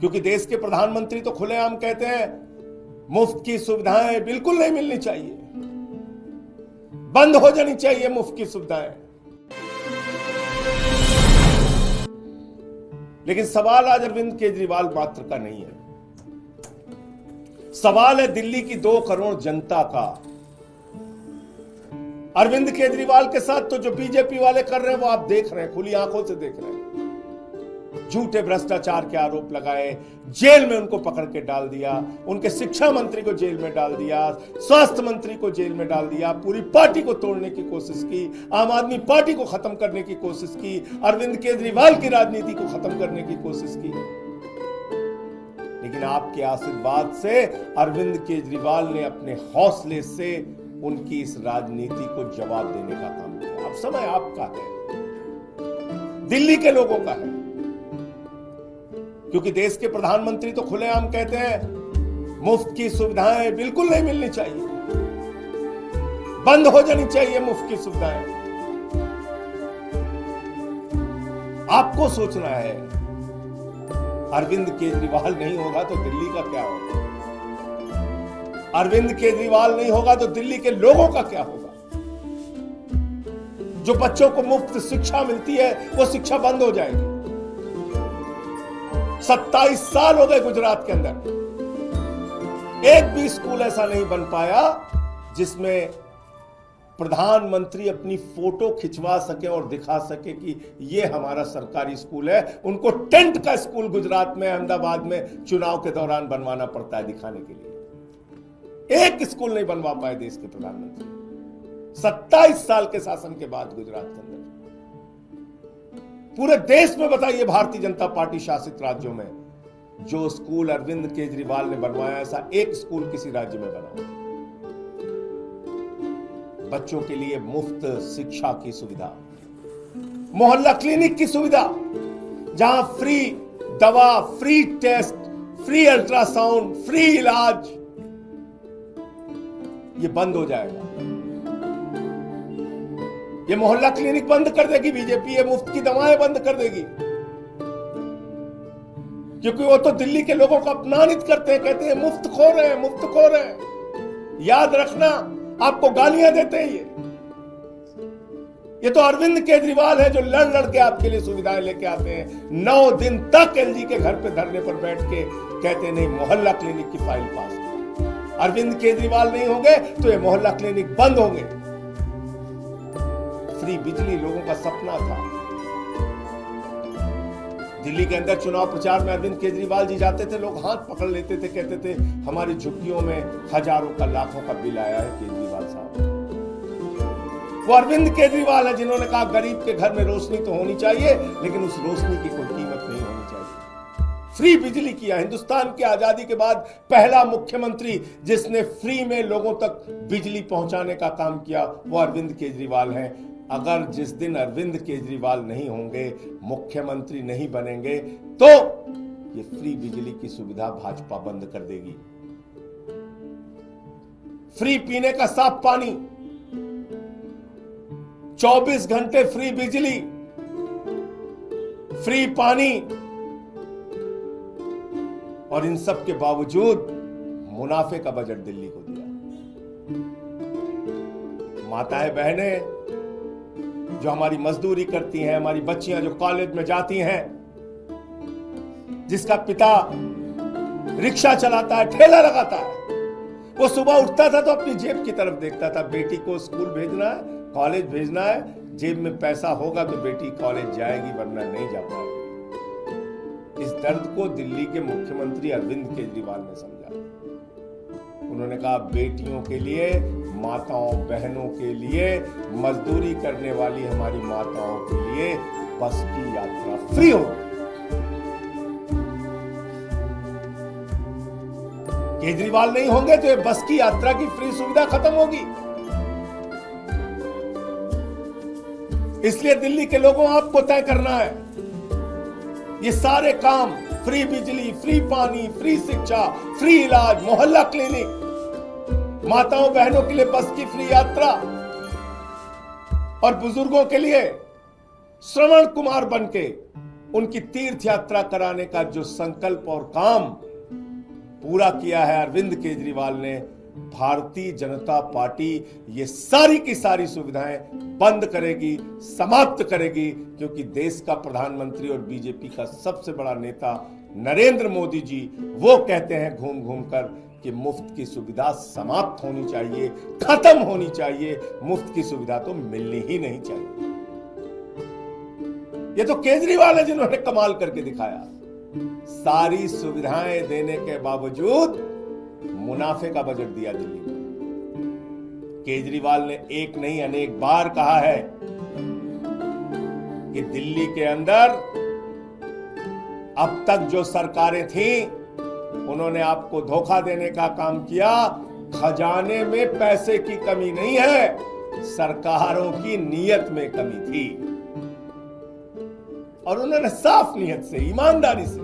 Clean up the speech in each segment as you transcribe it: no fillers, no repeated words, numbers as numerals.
क्योंकि देश के प्रधानमंत्री तो खुलेआम कहते हैं मुफ्त की सुविधाएं बिल्कुल नहीं मिलनी चाहिए, बंद हो जानी चाहिए मुफ्त की सुविधाएं। लेकिन सवाल आज अरविंद केजरीवाल मात्र का नहीं है, सवाल है दिल्ली की 2 करोड़ जनता का। अरविंद केजरीवाल के साथ तो जो बीजेपी वाले कर रहे हैं वो आप देख रहे हैं, खुली आंखों से देख रहे हैं। झूठे भ्रष्टाचार के आरोप लगाए, जेल में उनको पकड़ के डाल दिया, उनके शिक्षा मंत्री को जेल में डाल दिया, स्वास्थ्य मंत्री को जेल में डाल दिया, पूरी पार्टी को तोड़ने की कोशिश की, आम आदमी पार्टी को खत्म करने की कोशिश की, अरविंद केजरीवाल की राजनीति को खत्म करने की कोशिश की। लेकिन आपके आशीर्वाद से अरविंद केजरीवाल ने अपने हौसले से उनकी इस राजनीति को जवाब देने का काम किया। अब समय आपका है, दिल्ली के लोगों का है, क्योंकि देश के प्रधानमंत्री तो खुलेआम कहते हैं मुफ्त की सुविधाएं बिल्कुल नहीं मिलनी चाहिए, बंद हो जानी चाहिए मुफ्त की सुविधाएं। आपको सोचना है, अरविंद केजरीवाल नहीं होगा तो दिल्ली का क्या होगा, अरविंद केजरीवाल नहीं होगा तो दिल्ली के लोगों का क्या होगा। जो बच्चों को मुफ्त शिक्षा मिलती है वो शिक्षा बंद हो जाएगी। 27 साल हो गए गुजरात के अंदर, एक भी स्कूल ऐसा नहीं बन पाया जिसमें प्रधानमंत्री अपनी फोटो खिंचवा सके और दिखा सके कि ये हमारा सरकारी स्कूल है। उनको टेंट का स्कूल गुजरात में, अहमदाबाद में चुनाव के दौरान बनवाना पड़ता है दिखाने के लिए। एक स्कूल नहीं बनवा पाए देश के प्रधानमंत्री 27 साल के शासन के बाद गुजरात के अंदर। पूरे देश में बताइए, भारतीय जनता पार्टी शासित राज्यों में जो स्कूल अरविंद केजरीवाल ने बनवाया, ऐसा एक स्कूल किसी राज्य में बना। बच्चों के लिए मुफ्त शिक्षा की सुविधा, मोहल्ला क्लिनिक की सुविधा, जहां फ्री दवा, free test, free ultrasound, free इलाज, ये बंद हो जाएगा। ये मोहल्ला क्लिनिक बंद कर देगी बीजेपी, ये मुफ्त की दवाएं बंद कर देगी, क्योंकि वो तो दिल्ली के लोगों को अपमानित करते हैं, कहते हैं मुफ्त खो रहे हैं, मुफ्त खो रहे हैं। याद रखना, आपको गालियां देते हैं ये तो अरविंद केजरीवाल है जो लड़ लड़ के आपके लिए सुविधाएं लेके आते हैं। 9 दिन तक एलजी के घर पे धरने पर बैठ के कहते नहीं मोहल्ला क्लिनिक की फाइल पास। अरविंद केजरीवाल नहीं होंगे तो ये मोहल्ला क्लिनिक बंद होंगे। फ्री बिजली लोगों का सपना था। दिल्ली के अंदर चुनाव प्रचार में अरविंद केजरीवाल जी जाते थे, लोग हाथ पकड़ लेते थे, कहते थे हमारी झुग्गियों में हजारों का, लाखों का बिल आया है केजरीवाल साहब। वो अरविंद केजरीवाल है जिन्होंने कहा गरीब के घर में रोशनी तो होनी चाहिए, लेकिन उस रोशनी की कोई कीमत नहीं होनी चाहिए। फ्री बिजली किया। हिंदुस्तान की आजादी के बाद पहला मुख्यमंत्री जिसने फ्री में लोगों तक बिजली पहुंचाने का काम किया वो अरविंद केजरीवाल हैं। अगर जिस दिन अरविंद केजरीवाल नहीं होंगे, मुख्यमंत्री नहीं बनेंगे, तो ये फ्री बिजली की सुविधा भाजपा बंद कर देगी। फ्री पीने का साफ पानी, 24 घंटे फ्री बिजली, फ्री पानी, और इन सब के बावजूद मुनाफे का बजट दिल्ली को दिया। माताएं बहनें जो हमारी मजदूरी करती हैं, हमारी बच्चियां जो कॉलेज में जाती हैं, जिसका पिता रिक्शा चलाता है, ठेला लगाता है, वो सुबह उठता था तो अपनी जेब की तरफ देखता था। बेटी को स्कूल भेजना है, कॉलेज भेजना है, जेब में पैसा होगा तो बेटी कॉलेज जाएगी, वरना नहीं जा पाएगी। इस दर्द को दिल्ली के मुख्यमंत्री अरविंद केजरीवाल ने समझा। उन्होंने कहा बेटियों के लिए, माताओं बहनों के लिए, मजदूरी करने वाली हमारी माताओं के लिए बस की यात्रा फ्री हो। केजरीवाल नहीं होंगे तो ये बस की यात्रा की फ्री सुविधा खत्म होगी। इसलिए दिल्ली के लोगों आपको तय करना है। ये सारे काम, फ्री बिजली, फ्री पानी, फ्री शिक्षा, फ्री इलाज, मोहल्ला क्लिनिक, माताओं बहनों के लिए बस की फ्री यात्रा, और बुजुर्गों के लिए श्रवण कुमार बनके उनकी तीर्थ यात्रा कराने का जो संकल्प और काम पूरा किया है अरविंद केजरीवाल ने, भारतीय जनता पार्टी ये सारी की सारी सुविधाएं बंद करेगी, समाप्त करेगी, क्योंकि देश का प्रधानमंत्री और बीजेपी का सबसे बड़ा नेता नरेंद्र मोदी जी वो कहते हैं घूम घूम कर कि मुफ्त की सुविधा समाप्त होनी चाहिए, खत्म होनी चाहिए, मुफ्त की सुविधा तो मिलनी ही नहीं चाहिए। ये तो केजरीवाल है जिन्होंने कमाल करके दिखाया। सारी सुविधाएं देने के बावजूद मुनाफे का बजट दिया दिल्ली में। केजरीवाल ने एक नहीं अनेक बार कहा है कि दिल्ली के अंदर अब तक जो सरकारें थीं उन्होंने आपको धोखा देने का काम किया। खजाने में पैसे की कमी नहीं है, सरकारों की नीयत में कमी थी। और उन्होंने साफ नीयत से, ईमानदारी से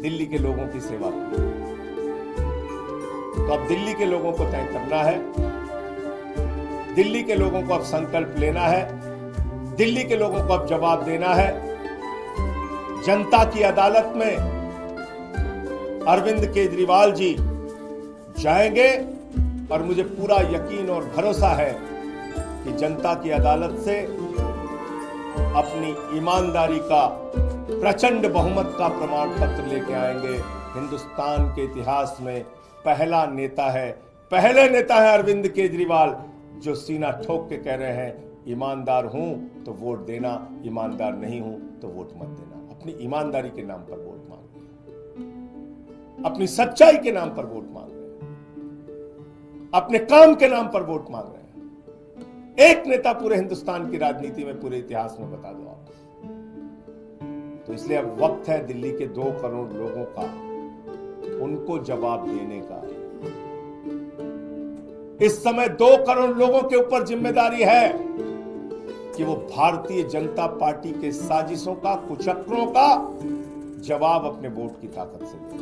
दिल्ली के लोगों की सेवा की। तो अब दिल्ली के लोगों को तय करना है, दिल्ली के लोगों को अब संकल्प लेना है, दिल्ली के लोगों को अब जवाब देना है। जनता की अदालत में अरविंद केजरीवाल जी जाएंगे और मुझे पूरा यकीन और भरोसा है कि जनता की अदालत से अपनी ईमानदारी का प्रचंड बहुमत का प्रमाण पत्र लेके आएंगे। हिंदुस्तान के इतिहास में पहला नेता है, पहले नेता है अरविंद केजरीवाल जो सीना ठोक के कह रहे हैं ईमानदार हूं तो वोट देना, ईमानदार नहीं हूं तो वोट मत देना। अपनी ईमानदारी के नाम पर वोट मांग रहे हैं, अपनी सच्चाई के नाम पर वोट मांग रहे हैं, अपने काम के नाम पर वोट मांग रहे हैं। एक नेता पूरे हिंदुस्तान की राजनीति में, पूरे इतिहास में बता दो आप। तो इसलिए अब वक्त है दिल्ली के 2 करोड़ लोगों का, उनको जवाब देने का। इस समय 2 करोड़ लोगों के ऊपर जिम्मेदारी है कि वो भारतीय जनता पार्टी के साजिशों का, कुचक्रों का जवाब अपने वोट की ताकत से दें।